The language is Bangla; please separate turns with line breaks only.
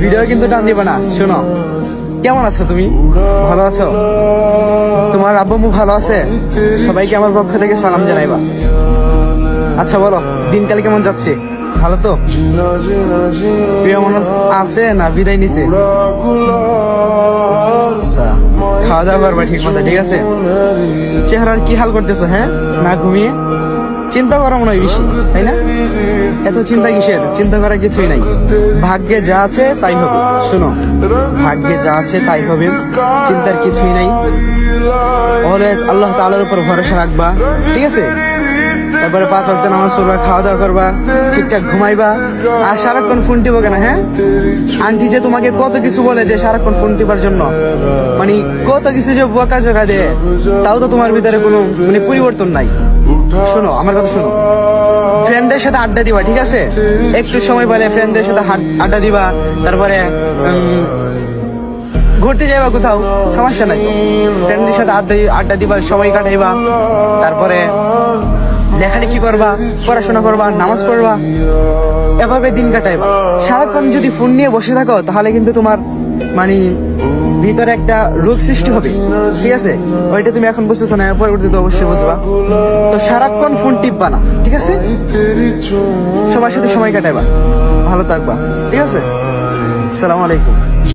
ভিডিও কিন্তু টান দিবে না। শোনো, কেমন আছো তুমি? ভালো আছো? তোমার আব্বু আম্মু ভালো আছে? সবাইকে আমার পক্ষ থেকে সালাম জানাইবা। আচ্ছা বলো, দিনকাল কেমন যাচ্ছে? ভালো তো? প্রিয় মানুষ আছে না বিদায় নিছে? আচ্ছা, খাওয়া দাওয়া করবা ঠিক মতো, ঠিক আছে? চেহারার কি হাল করতেছো? হ্যাঁ, না ঘুমিয়ে চিন্তা করা মনে হয় বেশি, তাই না? এত চিন্তা কিসের? চিন্তা করার কিছুই নাই। ভাগ্যে যা আছে তাই হবে। শোনো, ভাগ্যে যা আছে তাই হবে, চিন্তার কিছুই নাই। অলওয়েজ আল্লাহ তাআলার উপর ভরসা রাখবা, ঠিক আছে? তারপরে 5 ওয়াক্ত নামাজ পড়বা, খাওয়া দাওয়া করবা, ঠিকঠাক ঘুমাইবা, আর সারাক্ষণ ফোন টিপো কেন? হ্যাঁ, আন্টি যে তোমাকে কত কিছু বলে যে সারাক্ষণ ফোন টিপার জন্য, মানে কত কিছু যে বকা জকা দেয়, তাও তো তোমার ভিতরে কোনো মানে পরিবর্তন নাই। শোনো, আমার কথা শোনো, ফ্রেন্ডদের সাথে আড্ডা দিবা, ঠিক আছে? একটু সময় পেলে ফ্রেন্ডদের সাথে আড্ডা দিবা, তারপরে ঘুরতে যাইবা কোথাও, সমস্যা নাই। ফ্রেন্ডদের সাথে আড্ডা দিবা, সময় কাটাইবা, তারপরে লেখালেখি করবা, পড়াশোনা করবা, নামাজ পড়বা, এভাবে দিন কাটাইবা। সারাক্ষণ যদি ফোন নিয়ে বসে থাকো তাহলে কিন্তু তোমার মানে ভিতরে একটা রোগ সৃষ্টি হবে, ঠিক আছে? ওইটা তুমি এখন বুঝতেছো না, পরবর্তীতে অবশ্যই বুঝবা। তো সারাক্ষণ ফোন টিপবা না, ঠিক আছে? সবার সাথে সময় কাটাইবা, ভালো থাকবা, ঠিক আছে? আসসালামু আলাইকুম।